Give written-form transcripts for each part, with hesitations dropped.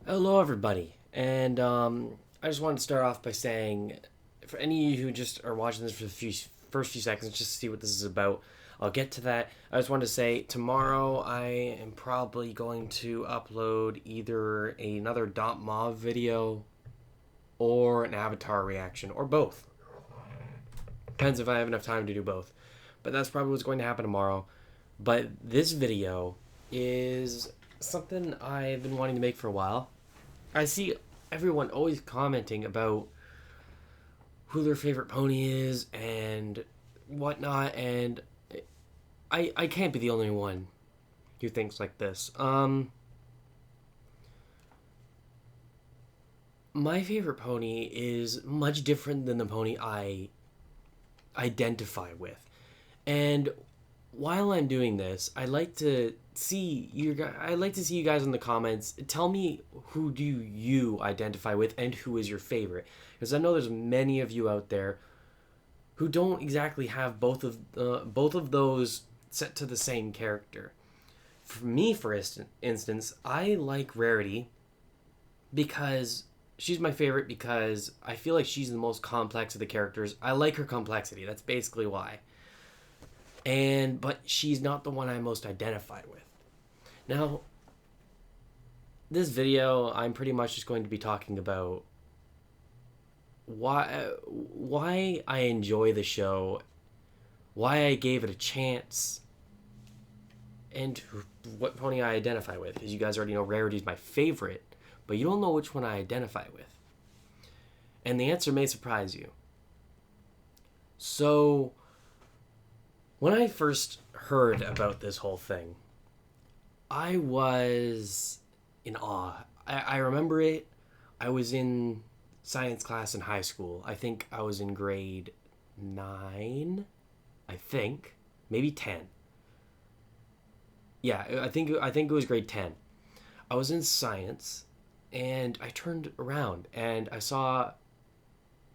Hello, everybody, and I just wanted to start off by saying, for any of you who just are watching this for the first few seconds, just to see what this is about, I'll get to that. I just wanted to say tomorrow I am probably going to upload either another Dot Mob video or an Avatar reaction, or both. Depends if I have enough time to do both, but that's probably what's going to happen tomorrow. But this video is something I've been wanting to make for a while. I see everyone always commenting about who their favorite pony is and whatnot, and I can't be the only one who thinks like this. My favorite pony is much different than the pony I identify with, and while I'm doing this, I'd like to see you guys in the comments. Tell me, who do you identify with and who is your favorite? Because I know there's many of you out there who don't exactly have both of those set to the same character. For me, for instance, I like Rarity because she's my favorite because I feel like she's the most complex of the characters. I like her complexity. That's basically why. But she's not the one I most identify with. Now, this video, I'm pretty much just going to be talking about why I enjoy the show, why I gave it a chance, and what pony I identify with. Because you guys already know Rarity's my favorite, but you don't know which one I identify with. And the answer may surprise you. So, when I first heard about this whole thing, I was in awe. I remember it. I was in science class in high school. I think I was in grade 9. I think. Maybe 10. Yeah, I think it was grade 10. I was in science and I turned around and I saw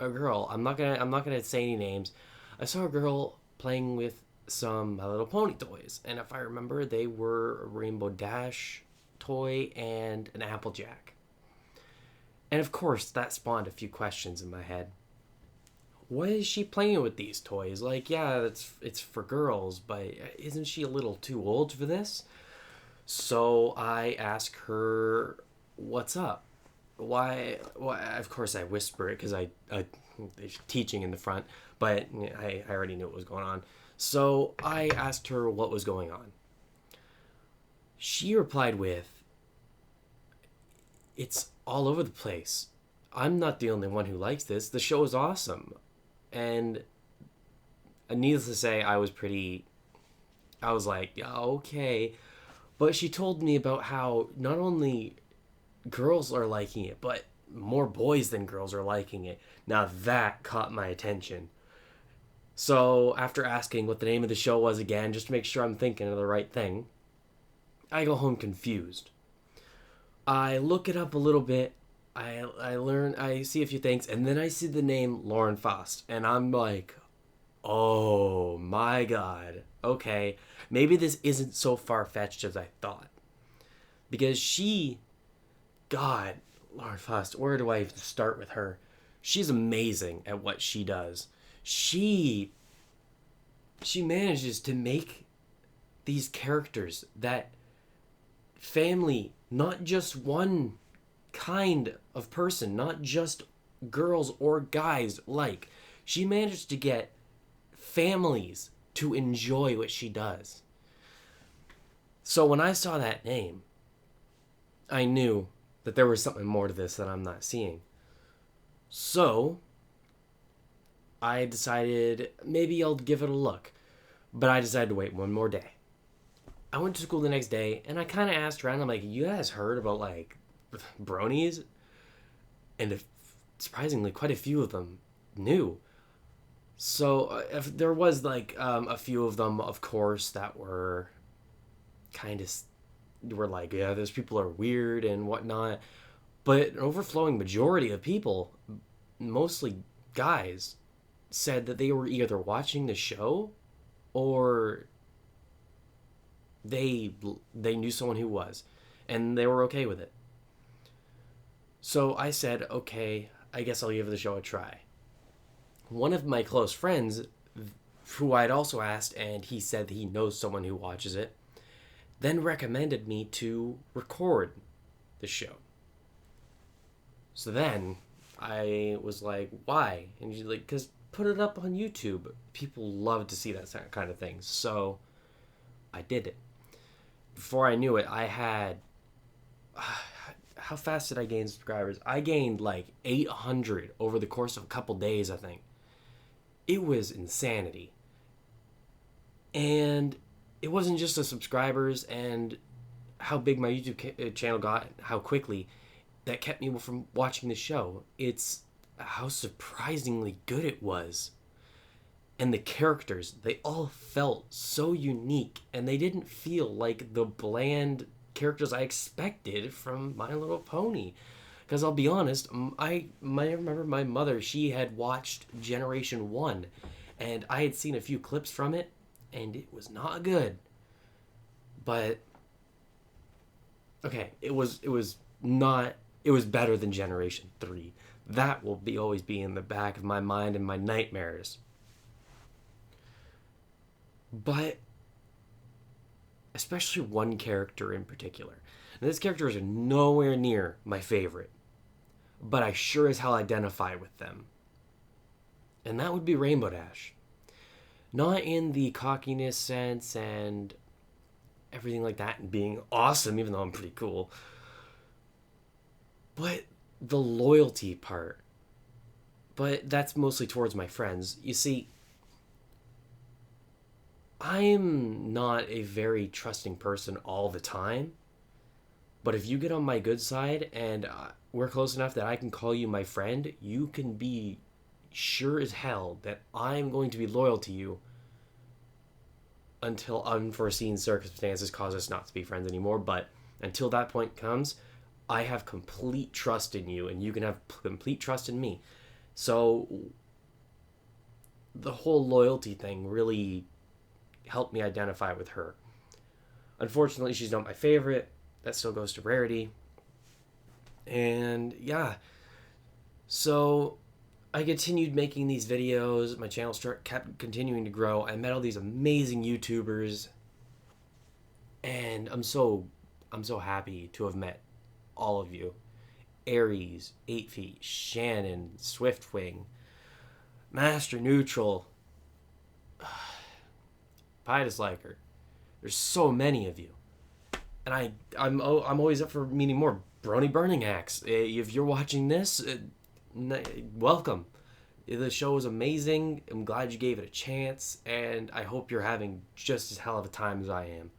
a girl. I'm not gonna say any names. I saw a girl playing with some My Little Pony toys, and if I remember, they were a Rainbow Dash toy and an Applejack. And of course, that spawned a few questions in my head. Why is she playing with these toys? Like, yeah, it's for girls, but isn't she a little too old for this? So I ask her, "What's up? Why?" Of course, I whisper it because I there's teaching in the front, but I already knew what was going on. So I asked her what was going on. She replied with, "It's all over the place. I'm not the only one who likes this. The show is awesome." And needless to say, I was like, yeah, okay. But she told me about how not only girls are liking it, but more boys than girls are liking it. Now that caught my attention. So after asking what the name of the show was again, just to make sure I'm thinking of the right thing, I go home confused. I look it up a little bit. I see a few things, and then I see the name Lauren Faust, and I'm like, oh my god. Okay, maybe this isn't so far fetched as I thought. Because God, Lauren Faust, where do I even start with her? She's amazing at what she does. She she manages to make these characters that family, not just one kind of person, not just girls or guys like. She managed to get families to enjoy what she does. So when I saw that name, I knew that there was something more to this that I'm not seeing. So I decided maybe I'll give it a look. But I decided to wait one more day. I went to school the next day and I kind of asked around. I'm like, you guys heard about like bronies? And surprisingly, quite a few of them knew. So if there was like a few of them, of course, that were kind of were like, yeah, those people are weird and whatnot. But an overflowing majority of people, mostly guys, said that they were either watching the show or they they knew someone who was, and they were okay with it. So I said, okay, I guess I'll give the show a try. One of my close friends, who I'd also asked, and he said he knows someone who watches it, then recommended me to record the show. So then I was like, why? And she's like, because put it up on YouTube. People love to see that kind of thing. So I did it. Before I knew it, I had. How fast did I gain subscribers? I gained like 800 over the course of a couple days, I think. It was insanity. And it wasn't just the subscribers and how big my YouTube channel got, how quickly, that kept me from watching the show. It's how surprisingly good it was. And the characters, they all felt so unique, and they didn't feel like the bland characters I expected from My Little Pony. Because I'll be honest, I remember my mother, she had watched Generation 1, and I had seen a few clips from it, and it was not good. But okay, it was not it was better than Generation 3. That will always be in the back of my mind and my nightmares. But especially one character in particular. And this character is nowhere near my favorite, but I sure as hell identify with them. And that would be Rainbow Dash. Not in the cockiness sense and everything like that and being awesome, even though I'm pretty cool, but the loyalty part. But that's mostly towards my friends. You see, I'm not a very trusting person all the time, but if you get on my good side and we're close enough that I can call you my friend, you can be sure as hell that I'm going to be loyal to you until unforeseen circumstances cause us not to be friends anymore. But until that point comes, I have complete trust in you, and you can have complete trust in me. So the whole loyalty thing really helped me identify with her. Unfortunately, she's not my favorite. That still goes to Rarity. And yeah, so I continued making these videos. My channel kept continuing to grow. I met all these amazing YouTubers, and I'm so happy to have met all of you. Aries, 8 Feet, Shannon, Swiftwing, Master Neutral, Pie Disliker. There's so many of you, and I'm always up for meeting more. Brony Burning Axe. If you're watching this, welcome. The show is amazing. I'm glad you gave it a chance, and I hope you're having just as hell of a time as I am.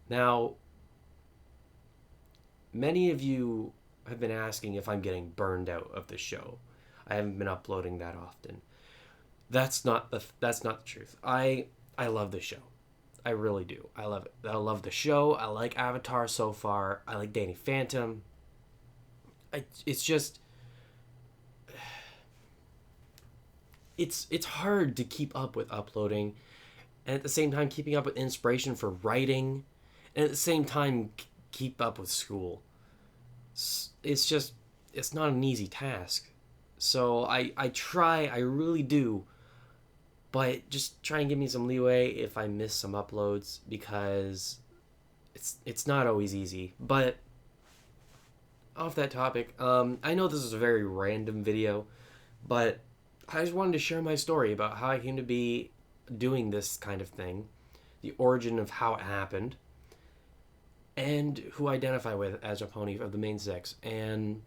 Now, many of you have been asking if I'm getting burned out of the show. I haven't been uploading that often. That's not the truth. I love the show. I really do. I love it. I love the show. I like Avatar so far. I like Danny Phantom. It's just it's hard to keep up with uploading, and at the same time keeping up with inspiration for writing, and at the same time keep up with school. It's not an easy task. So I really do, but just try and give me some leeway if I miss some uploads, because it's not always easy. But off that topic, I know this is a very random video, but I just wanted to share my story about how I came to be doing this kind of thing, the origin of how it happened, and who I identify with as a pony of the main six. And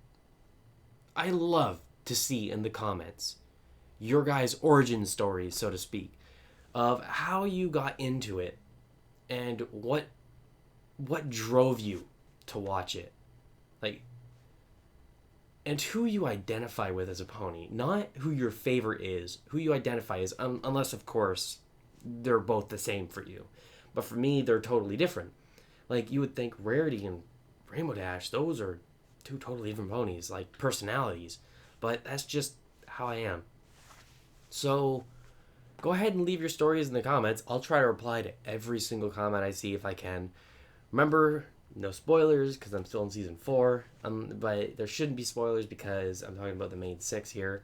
I love to see in the comments your guys' origin stories, so to speak, of how you got into it and what drove you to watch it. Like, and who you identify with as a pony. Not who your favorite is, who you identify as, unless, of course, they're both the same for you. But for me, they're totally different. Like, you would think Rarity and Rainbow Dash, those are two totally different ponies, like personalities. But that's just how I am. So, go ahead and leave your stories in the comments. I'll try to reply to every single comment I see if I can. Remember, No spoilers because I'm still in season 4. But there shouldn't be spoilers because I'm talking about the main 6 here.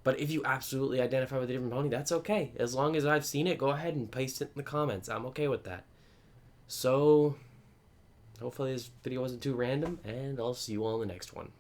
But if you absolutely identify with a different pony, that's okay. As long as I've seen it, go ahead and paste it in the comments. I'm okay with that. So, hopefully this video wasn't too random, and I'll see you all in the next one.